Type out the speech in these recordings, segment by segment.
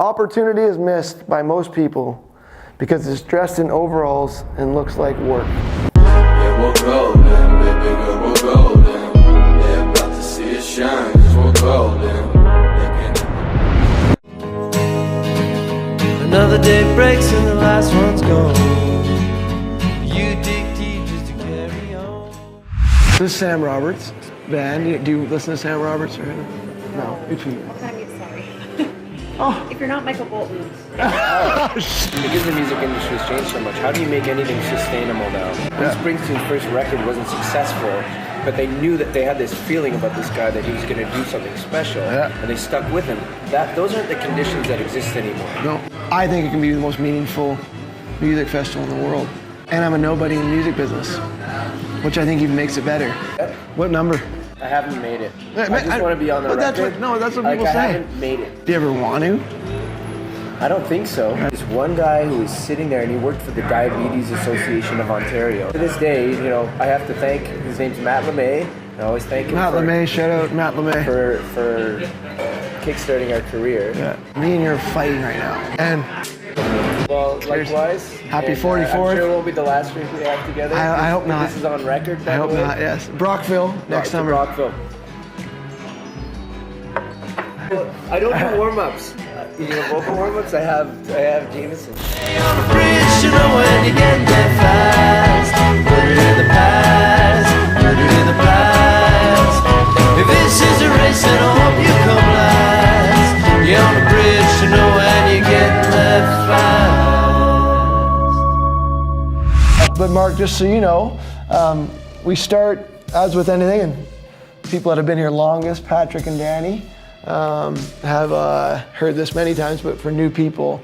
Opportunity is missed by most people because it's dressed in overalls and looks like work. Yeah, we're golden, baby girl, we're golden. Yeah, about to see it shine, 'cause we're golden. Another day breaks and the last one's gone. You dig deep just to carry on. This is Sam Roberts' band. Do you listen to Sam Roberts or no? What kind of music? Sorry. Oh. If you're not Michael Bolton. Because the music industry has changed so much, how do you make anything sustainable now? Bruce Springsteen's first record wasn't successful, but they knew that they had this feeling about this guy that he was going to do something special, and they stuck with him. Those aren't the conditions that exist anymore. No, I think it can be the most meaningful music festival in the world. And I'm a nobody in the music business, which I think even makes it better. What number? I haven't made it. I just want to be on the record. That's what people say. I haven't made it. Do you ever want to? I don't think so. There's one guy who was sitting there and he worked for the Diabetes Association of Ontario. To this day, I have to thank, his name's Matt LeMay. I always thank him Shout out Matt LeMay. For kickstarting our career. Yeah. Me and you are fighting right now. And well, likewise. Happy 44th. I'm sure it won't be the last drink we have together. I hope not. This is on record. I hope not, yes. Brockville next summer. Brockville. I don't do warm-ups. Vocal warm-ups, I have Jameson. On a bridge, you know when you get there fast. Put it in the past, put it in the past. If this is a race, then I hope you come last. You're on a bridge, you know when you get there fast. But Mark, just so you know, we start, as with anything, and people that have been here longest, Patrick and Danny, have heard this many times, but for new people,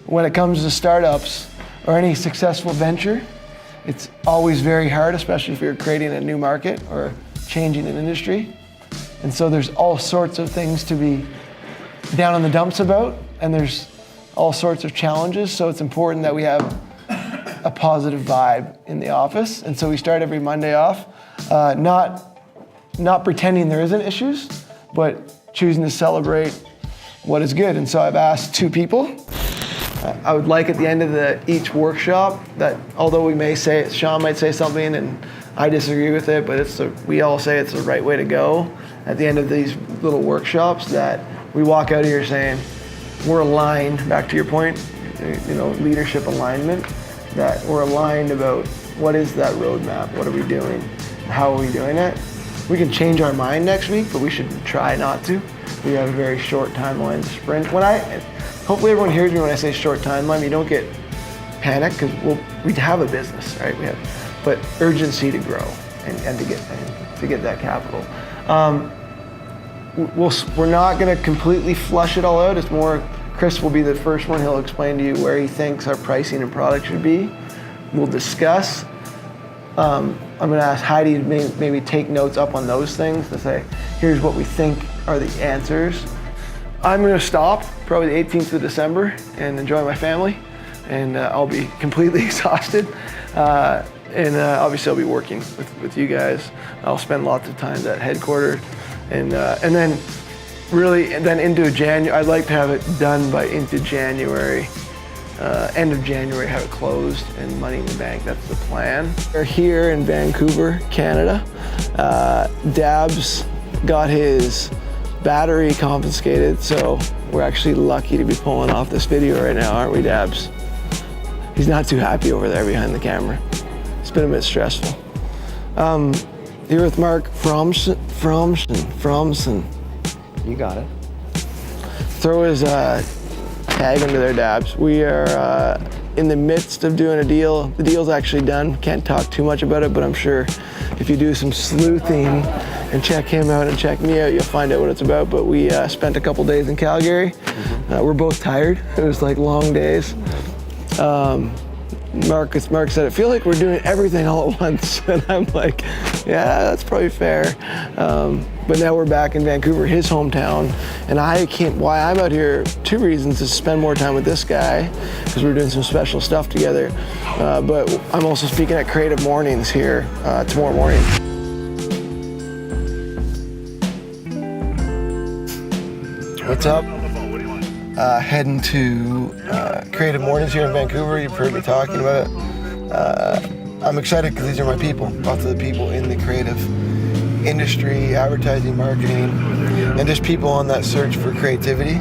when it comes to startups or any successful venture, it's always very hard, especially if you're creating a new market or changing an industry. And so there's all sorts of things to be down in the dumps about, and there's all sorts of challenges, so it's important that we have a positive vibe in the office. And so we start every Monday off, not pretending there isn't issues, but choosing to celebrate what is good. And so I've asked two people. I would like at the end of each workshop that, although we may say, Sean might say something and I disagree with it, but we all say it's the right way to go. At the end of these little workshops, that we walk out of here saying, we're aligned, back to your point, leadership alignment, that we're aligned about what is that roadmap, what are we doing, how are we doing it. We can change our mind next week, but we should try not to. We have a very short timeline to sprint. Hopefully everyone hears me when I say short timeline. You don't get panicked because we have a business, right? But urgency to grow and to get that capital. We're not going to completely flush it all out. It's more, Chris will be the first one. He'll explain to you where he thinks our pricing and product should be. We'll discuss. I'm going to ask Heidi to maybe take notes up on those things to say, here's what we think are the answers. I'm going to stop probably the 18th of December and enjoy my family, and I'll be completely exhausted. And obviously I'll be working with you guys. I'll spend lots of time at headquarters, and then into January. I'd like to have it done by into January. End of January, have it closed and money in the bank. That's the plan. We're here in Vancouver, Canada. Dabs got his battery confiscated, so we're actually lucky to be pulling off this video right now, aren't we, Dabs? He's not too happy over there behind the camera. It's been a bit stressful. Here with Mark Fromson. You got it. Throw his tag under their, Dabs. We are in the midst of doing a deal. The deal's actually done. Can't talk too much about it, but I'm sure if you do some sleuthing and check him out and check me out, you'll find out what it's about. But we spent a couple days in Calgary. We're both tired. It was like long days. Mark said, I feel like we're doing everything all at once. And I'm like, yeah, that's probably fair. But now we're back in Vancouver, his hometown. And why I'm out here, two reasons: is to spend more time with this guy, because we're doing some special stuff together. But I'm also speaking at CreativeMornings here tomorrow morning. What's up? heading to Creative Mornings here in Vancouver. You've heard me talking about it. I'm excited because these are my people, lots of the people in the creative industry, advertising, marketing, and just people on that search for creativity.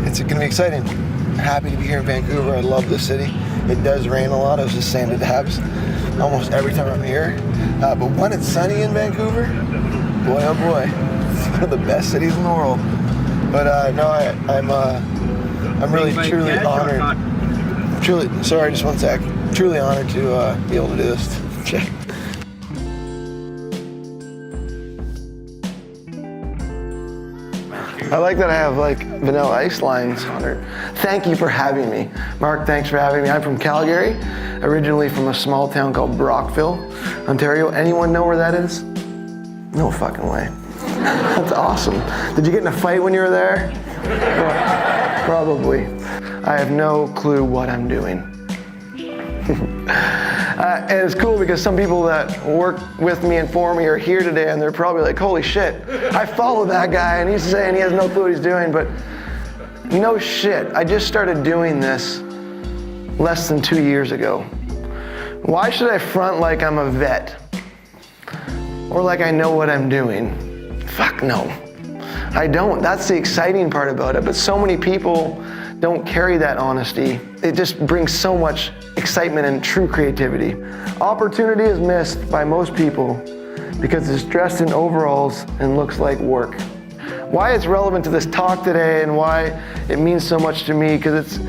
It's going to be exciting. Happy to be here in Vancouver. I love this city. It does rain a lot. I was just saying to Dabs almost every time I'm here. But when it's sunny in Vancouver, boy oh boy, it's one of the best cities in the world. But I'm really truly honored. Sorry, just one sec. Truly honored to be able to do this. I like that I have like vanilla ice lines on her. Thank you for having me. Mark, thanks for having me. I'm from Calgary, originally from a small town called Brockville, Ontario. Anyone know where that is? No fucking way. That's awesome. Did you get in a fight when you were there? Probably. I have no clue what I'm doing. And it's cool because some people that work with me and for me are here today and they're probably like, holy shit, I follow that guy and he's saying he has no clue what he's doing, but no shit. I just started doing this less than 2 years ago. Why should I front like I'm a vet? Or like I know what I'm doing? Fuck no. I don't. That's the exciting part about it, but so many people don't carry that honesty. It just brings so much excitement and true creativity. Opportunity is missed by most people because it's dressed in overalls and looks like work. Why it's relevant to this talk today and why it means so much to me, because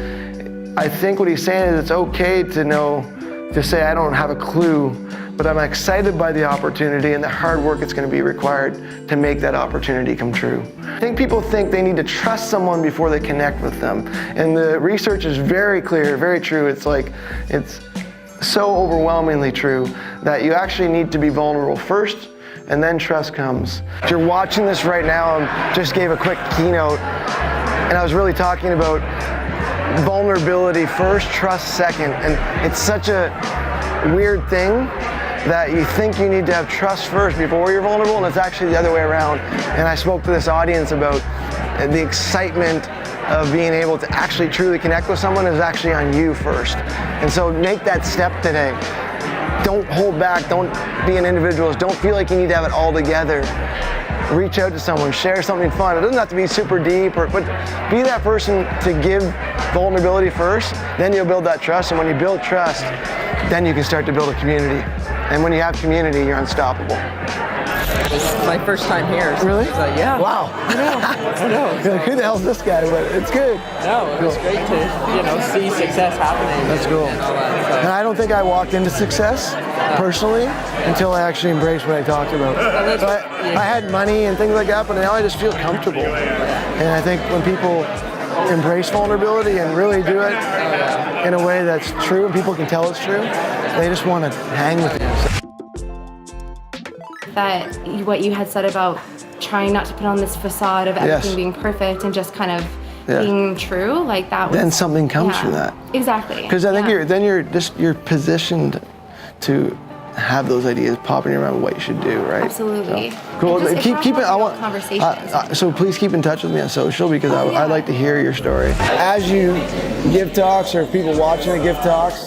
I think what he's saying is it's okay to say I don't have a clue, but I'm excited by the opportunity and the hard work it's going to be required to make that opportunity come true. I think people think they need to trust someone before they connect with them. And the research is very clear, very true. It's so overwhelmingly true that you actually need to be vulnerable first and then trust comes. If you're watching this right now, I just gave a quick keynote and I was really talking about vulnerability first, trust second. And it's such a weird thing that you think you need to have trust first before you're vulnerable, and it's actually the other way around. And I spoke to this audience about the excitement of being able to actually truly connect with someone is actually on you first. And so make that step today. Don't hold back, don't be an individualist, don't feel like you need to have it all together. Reach out to someone, share something fun. It doesn't have to be super deep, but be that person to give vulnerability first, then you'll build that trust, and when you build trust, then you can start to build a community. And when you have community, you're unstoppable. It's my first time here. So really? Like, yeah. Wow. I know. You're like, who the hell's this guy? But it's good. No, it was great to see success happening. That's cool. And all that, so. And I don't think I walked into success personally until I actually embraced what I talked about. So I had money and things like that, but now I just feel comfortable. And I think when people embrace vulnerability and really do it in a way that's true and people can tell it's true, they just want to hang with you. That what you had said about trying not to put on this facade of everything being perfect and just kind of being true, like that was, then something comes from that. Exactly. Because I think you're positioned to have those ideas pop in your mind of what you should do, right? Absolutely. So, cool. Keep it. I want conversations. so please keep in touch with me on social because I'd like to hear your story. As you give talks or people watching the give talks,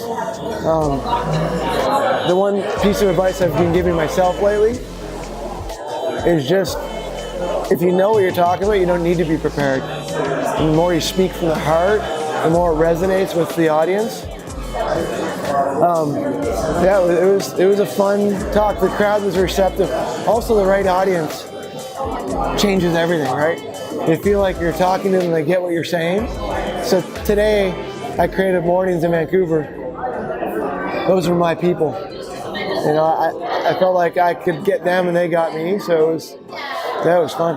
the one piece of advice I've been giving myself lately is just, if you know what you're talking about, you don't need to be prepared. The more you speak from the heart, the more it resonates with the audience. It was a fun talk. The crowd was receptive. Also, the right audience changes everything, right? They feel like you're talking to them, they get what you're saying. So today, at Creative Mornings in Vancouver, those were my people. You know, I felt like I could get them and they got me, so that was fun.